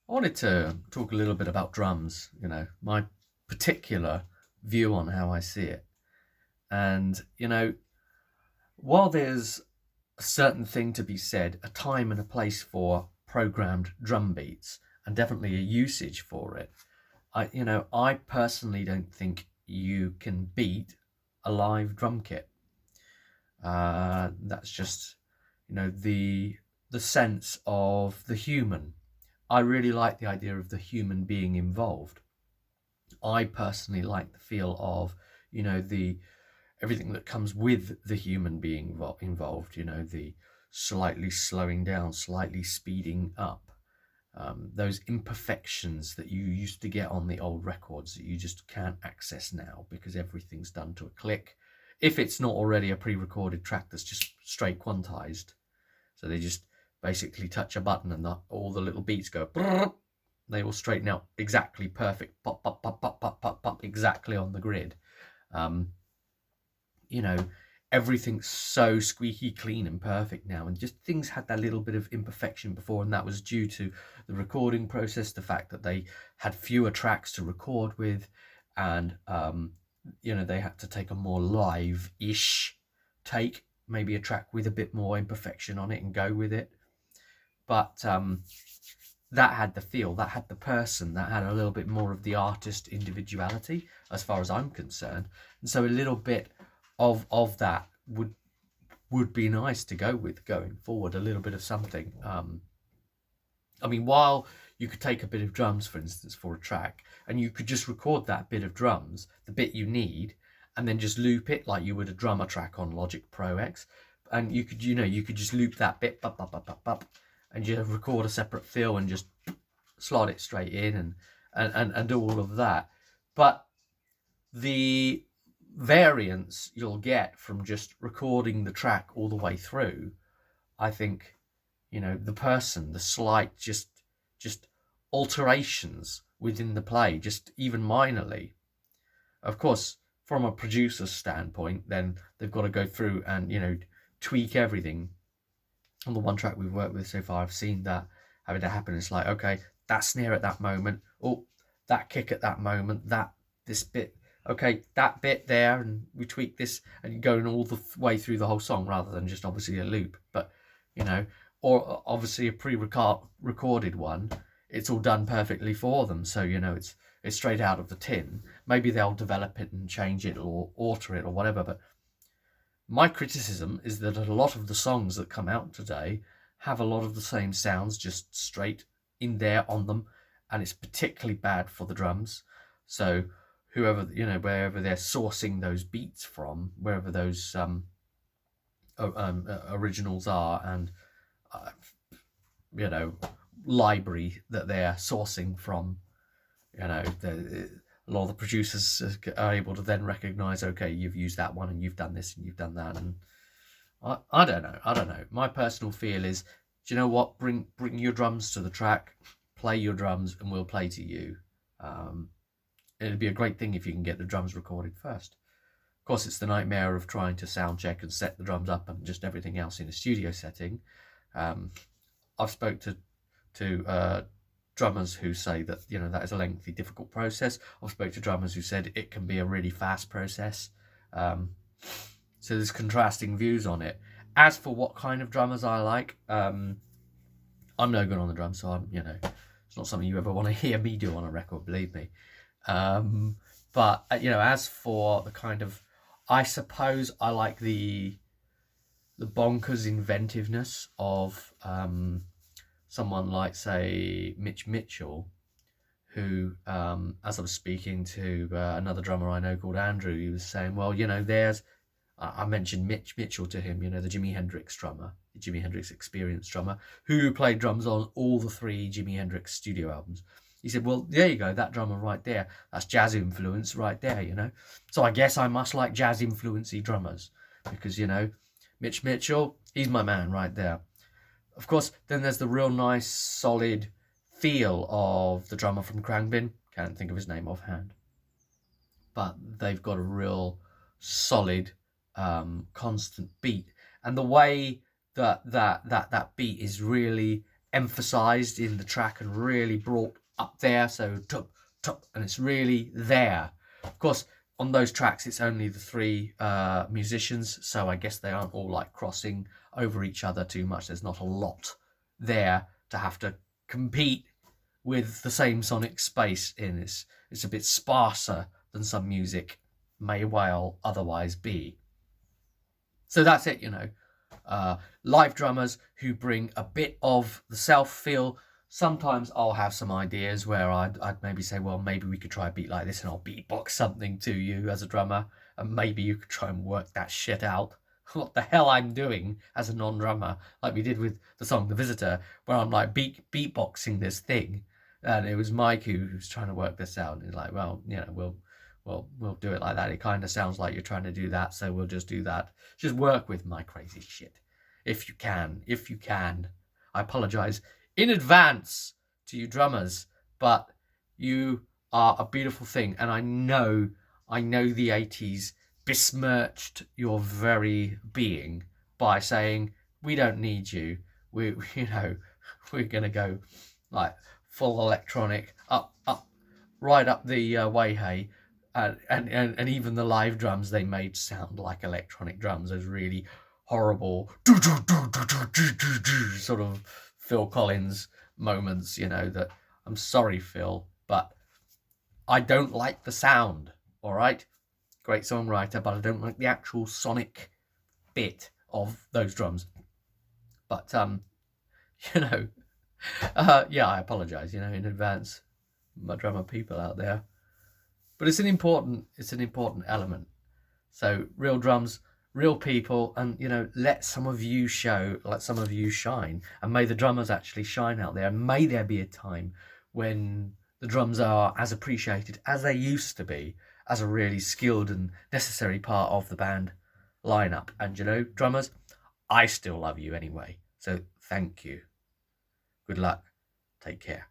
I wanted to talk a little bit about drums, my particular view on how I see it. And, while there's a certain thing to be said, a time and a place for programmed drum beats, and definitely a usage for it, I personally don't think you can beat a live drum kit. That's just, the sense of the human. I really like the idea of the human being involved. I personally like the feel of, the everything that comes with the human being involved. The slightly slowing down, slightly speeding up. Those imperfections that you used to get on the old records that you just can't access now because everything's done to a click. If it's not already a pre-recorded track that's just straight quantized, so they just basically touch a button and all the little beats go. They will straighten out exactly perfect, pop, pop, pop, pop, pop, pop, pop, exactly on the grid. Um, you know, Everything's so squeaky clean and perfect now, and just things had that little bit of imperfection before, and that was due to the recording process, the fact that they had fewer tracks to record with, and they had to take a more live-ish take, maybe a track with a bit more imperfection on it and go with it. But that had the feel, that had the person, that had a little bit more of the artist individuality, as far as I'm concerned. And so a little bit of that would be nice to go with going forward, a little bit of something. While you could take a bit of drums, for instance, for a track, and you could just record that bit of drums, the bit you need, and then just loop it like you would a drummer track on Logic Pro X, and you could just loop that bit, bup, bup, bup, bup, bup, and you record a separate fill and just slot it straight in and do all of that. But the variance you'll get from just recording the track all the way through, I think, the person, the slight just alterations within the play, just even minorly. Of course, from a producer's standpoint, then they've got to go through and tweak everything. On the one track we've worked with so far, I've seen that having to happen. It's like, okay, that snare at that moment, oh, that kick at that moment, this bit, okay, that bit there, and we tweak this, and going all the way through the whole song rather than just obviously a loop. But or obviously a pre-recorded one, it's all done perfectly for them. So it's straight out of the tin. Maybe they'll develop it and change it or alter it or whatever. But my criticism is that a lot of the songs that come out today have a lot of the same sounds just straight in there on them, and it's particularly bad for the drums. So whoever, wherever they're sourcing those beats from, wherever those originals are, and library that they're sourcing from, a lot of the producers are able to then recognize, okay, you've used that one and you've done this and you've done that. And I don't know. My personal feel is, do you know what? Bring your drums to the track, play your drums, and we'll play to you. It'd be a great thing if you can get the drums recorded first. Of course, it's the nightmare of trying to sound check and set the drums up and just everything else in a studio setting. I've spoke to drummers who say that that is a lengthy, difficult process. I've spoke to drummers who said it can be a really fast process. So there's contrasting views on it. As for what kind of drummers I like, I'm no good on the drums, so it's not something you ever want to hear me do on a record, believe me. But as for the kind of, I suppose I like the bonkers inventiveness of someone like, say, Mitch Mitchell, who, as I was speaking to another drummer I know called Andrew, he was saying, well, I mentioned Mitch Mitchell to him, the Jimi Hendrix drummer, the Jimi Hendrix Experience drummer, who played drums on all the 3 Jimi Hendrix studio albums. He said, well, there you go, that drummer right there, that's jazz influence right there, So I guess I must like jazz influencey drummers, because, Mitch Mitchell, he's my man right there. Of course, then there's the real nice, solid feel of the drummer from Khruangbin. Can't think of his name offhand. But they've got a real solid, constant beat. And the way that beat is really emphasized in the track and really brought up there. So tup, tup, and it's really there. Of course, on those tracks, it's only the three musicians. So I guess they aren't all like crossing over each other too much. There's not a lot there to have to compete with the same sonic space in. It's a bit sparser than some music may well otherwise be. So that's it, you know. Live drummers who bring a bit of the self feel. Sometimes I'll have some ideas where I'd maybe say, well, maybe we could try a beat like this and I'll beatbox something to you as a drummer, and maybe you could try and work that shit out. What the hell I'm doing as a non-drummer, like we did with the song The Visitor, where I'm like beatboxing this thing, and it was Mike who was trying to work this out, and he's like, well, you know, we'll do it like that. It kind of sounds like you're trying to do that, so we'll just do that. Just work with my crazy shit. If you can. I apologize in advance to you drummers, but you are a beautiful thing. And I know the 80s besmirched your very being by saying, we don't need you. We're going to go like full electronic, up, right up the way, hey. And even the live drums they made sound like electronic drums. Those really horrible sort of Phil Collins moments, you know, that I'm sorry, Phil, but I don't like the sound, all right? Great songwriter, but I don't like the actual sonic bit of those drums. But, you know, yeah, I apologize, you know, in advance, my drummer people out there. But it's an important element. So real drums, real people, and, you know, let some of you show, let some of you shine, and may the drummers actually shine out there, and may there be a time when the drums are as appreciated as they used to be, as a really skilled and necessary part of the band lineup. And, you know, drummers, I still love you anyway, so thank you. Good luck. Take care.